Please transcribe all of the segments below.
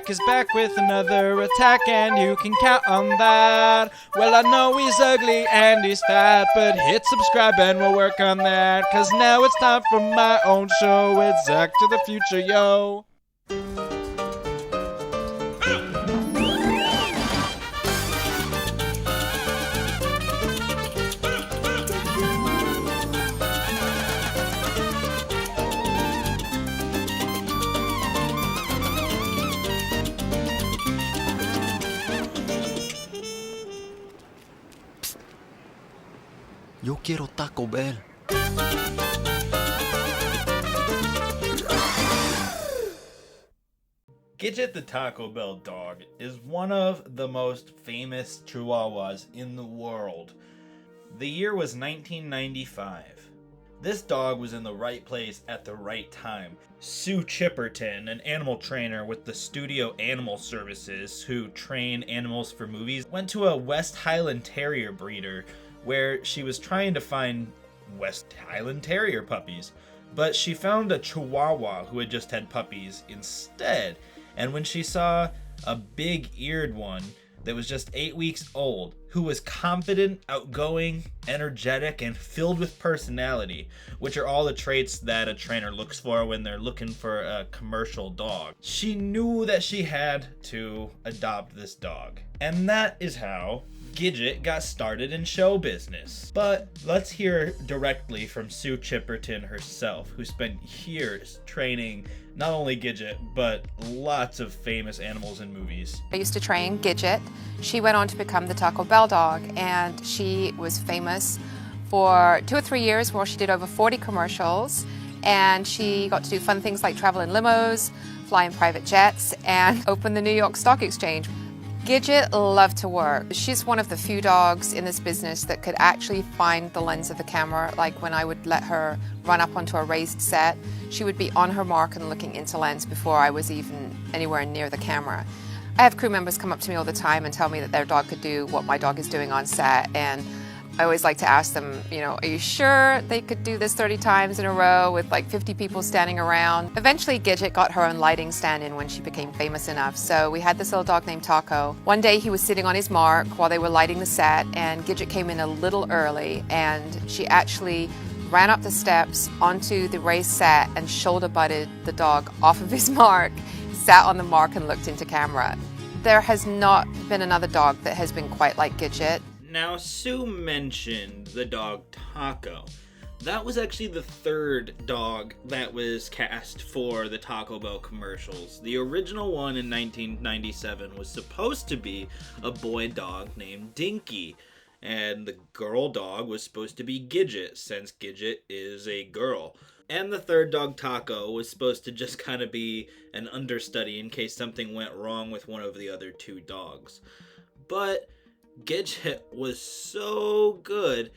Jack is back with another attack, and you can count on that. Well, I know he's ugly and he's fat, but hit subscribe and we'll work on that. Cause now it's time for my own show. It's Zack to the future, yo. Yo quiero Taco Bell. Gidget the Taco Bell dog is one of the most famous Chihuahuas in the world. The year was 1995. This dog was in the right place at the right time. Sue Chipperton, an animal trainer with the Studio Animal Services who train animals for movies, went to a West Highland Terrier breeder where she was trying to find West Highland Terrier puppies. But she found a Chihuahua who had just had puppies instead. And when she saw a big-eared one that was just 8 weeks old, who was confident, outgoing, energetic, and filled with personality, which are all the traits that a trainer looks for when they're looking for a commercial dog, she knew that she had to adopt this dog. And that is how Gidget got started in show business. But let's hear directly from Sue Chipperton herself, who spent years training not only Gidget, but lots of famous animals in movies. I used to train Gidget. She went on to become the Taco Bell dog, and she was famous for 2 or 3 years where she did over 40 commercials, and she got to do fun things like travel in limos, fly in private jets, and open the New York Stock Exchange. Gidget loved to work. She's one of the few dogs in this business that could actually find the lens of the camera. Like when I would let her run up onto a raised set, she would be on her mark and looking into lens before I was even anywhere near the camera. I have crew members come up to me all the time and tell me that their dog could do what my dog is doing on set, and I always like to ask them, are you sure they could do this 30 times in a row with like 50 people standing around? Eventually, Gidget got her own lighting stand in when she became famous enough. So we had this little dog named Taco. One day he was sitting on his mark while they were lighting the set, and Gidget came in a little early, and she actually ran up the steps onto the raised set and shoulder butted the dog off of his mark, sat on the mark and looked into camera. There has not been another dog that has been quite like Gidget. Now, Sue mentioned the dog Taco. That was actually the third dog that was cast for the Taco Bell commercials. The original one in 1997 was supposed to be a boy dog named Dinky, and the girl dog was supposed to be Gidget, since Gidget is a girl. And the third dog, Taco, was supposed to just kind of be an understudy in case something went wrong with one of the other two dogs. But Gidget was so good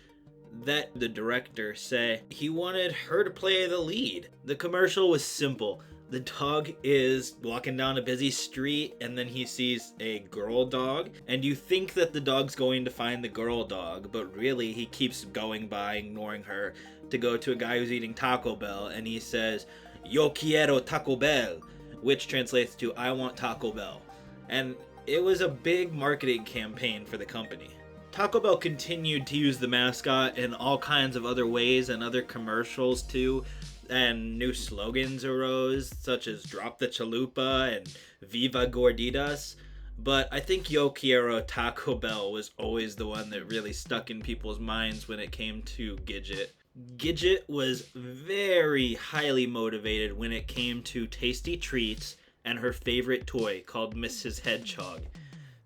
that the director said he wanted her to play the lead. The commercial was simple. The dog is walking down a busy street, and then he sees a girl dog, and you think that the dog's going to find the girl dog, but really he keeps going by, ignoring her, to go to a guy who's eating Taco Bell, and he says, "Yo quiero Taco Bell," which translates to "I want Taco Bell." And it was a big marketing campaign for the company. Taco Bell continued to use the mascot in all kinds of other ways and other commercials too, and new slogans arose, such as "Drop the Chalupa" and "Viva Gorditas." But I think "Yo quiero Taco Bell" was always the one that really stuck in people's minds when it came to Gidget. Gidget was very highly motivated when it came to tasty treats and her favorite toy called Mrs. Hedgehog.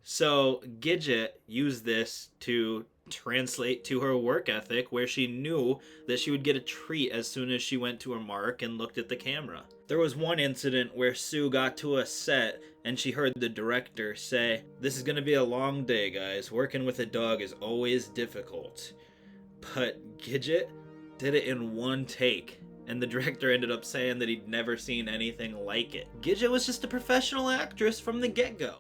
So Gidget used this to translate to her work ethic, where she knew that she would get a treat as soon as she went to her mark and looked at the camera. There was one incident where Sue got to a set and she heard the director say, "This is going to be a long day, guys. Working with a dog is always difficult." But Gidget did it in one take, and the director ended up saying that he'd never seen anything like it. Gidget was just a professional actress from the get-go.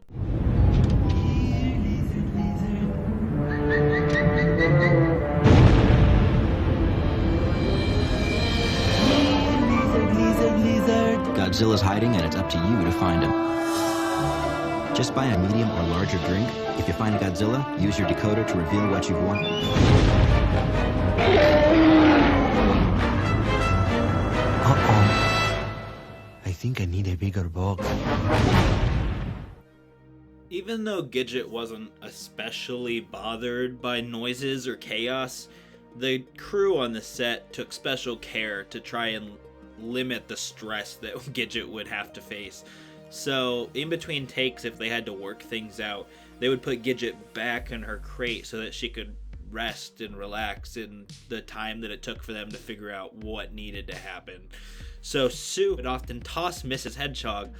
Godzilla's hiding, and it's up to you to find him. Just buy a medium or larger drink. If you find a Godzilla, use your decoder to reveal what you've won. Uh-oh. I think I need a bigger box. Even though Gidget wasn't especially bothered by noises or chaos, the crew on the set took special care to try and limit the stress that Gidget would have to face. So, in between takes, if they had to work things out, they would put Gidget back in her crate so that she could rest and relax in the time that it took for them to figure out what needed to happen. So Sue would often toss Mrs. Hedgehog,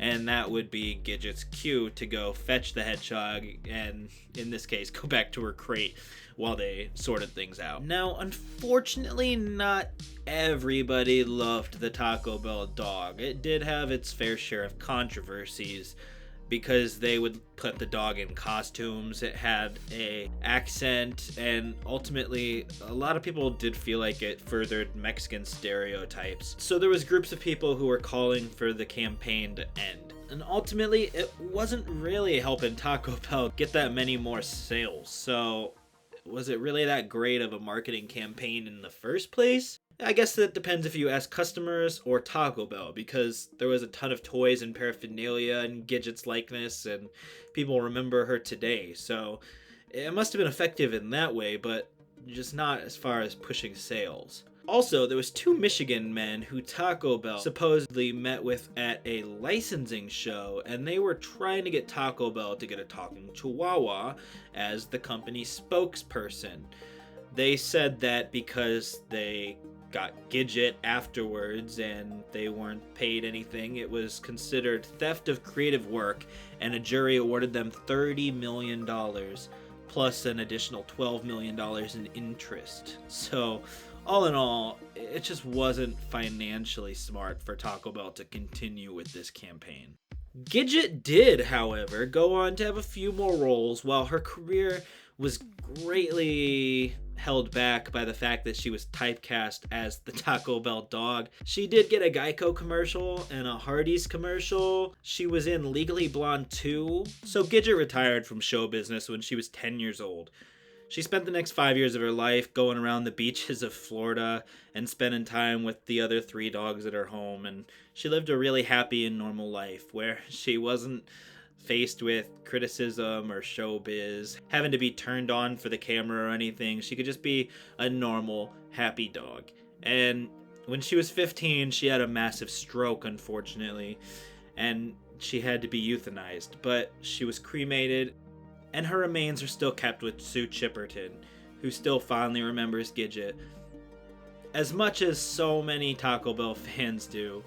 and that would be Gidget's cue to go fetch the hedgehog and, in this case, go back to her crate while they sorted things out. Now, unfortunately, not everybody loved the Taco Bell dog. It did have its fair share of controversies because they would put the dog in costumes. It had a accent, and ultimately a lot of people did feel like it furthered Mexican stereotypes. So there was groups of people who were calling for the campaign to end. And ultimately it wasn't really helping Taco Bell get that many more sales. So was it really that great of a marketing campaign in the first place? I guess that depends if you ask customers or Taco Bell, because there was a ton of toys and paraphernalia and Gidget's likeness, and people remember her today. So it must have been effective in that way, but just not as far as pushing sales. Also, there was 2 Michigan men who Taco Bell supposedly met with at a licensing show, and they were trying to get Taco Bell to get a talking Chihuahua as the company's spokesperson. They said that because they got Gidget afterwards and they weren't paid anything, it was considered theft of creative work, and a jury awarded them $30 million plus an additional $12 million in interest. So all in all, it just wasn't financially smart for Taco Bell to continue with this campaign. Gidget did, however, go on to have a few more roles, while her career was greatly held back by the fact that she was typecast as the Taco Bell dog. She did get a Geico commercial and a Hardee's commercial. She was in Legally Blonde 2. So Gidget retired from show business when she was 10 years old. She spent the next 5 years of her life going around the beaches of Florida and spending time with the other 3 dogs at her home, and she lived a really happy and normal life where she wasn't faced with criticism or showbiz, having to be turned on for the camera or anything. She could just be a normal, happy dog. And when she was 15, she had a massive stroke, unfortunately, and she had to be euthanized, but she was cremated, and her remains are still kept with Sue Chipperton, who still fondly remembers Gidget, as much as so many Taco Bell fans do.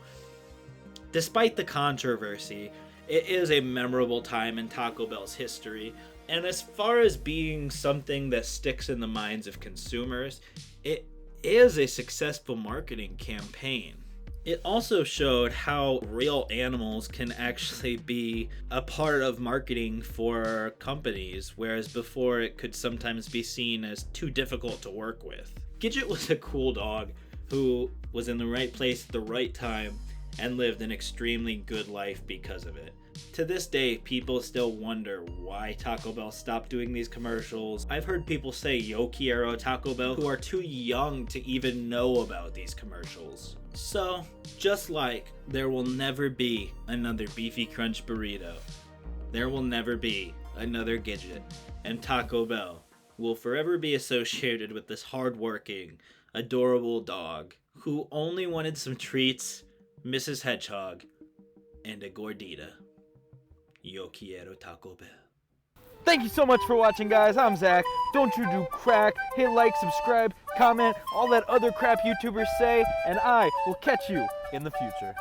Despite the controversy, it is a memorable time in Taco Bell's history, and as far as being something that sticks in the minds of consumers, it is a successful marketing campaign. It also showed how real animals can actually be a part of marketing for companies, whereas before it could sometimes be seen as too difficult to work with. Gidget was a cool dog who was in the right place at the right time and lived an extremely good life because of it. To this day, people still wonder why Taco Bell stopped doing these commercials. I've heard people say Yo Quiero Taco Bell who are too young to even know about these commercials. So, just like there will never be another Beefy Crunch burrito, there will never be another Gidget, and Taco Bell will forever be associated with this hardworking, adorable dog who only wanted some treats, Mrs. Hedgehog, and a gordita. Yo quiero Taco Bell. Thank you so much for watching, guys. I'm Zach. Don't you do crack. Hit like, subscribe, comment, all that other crap YouTubers say, and I will catch you in the future.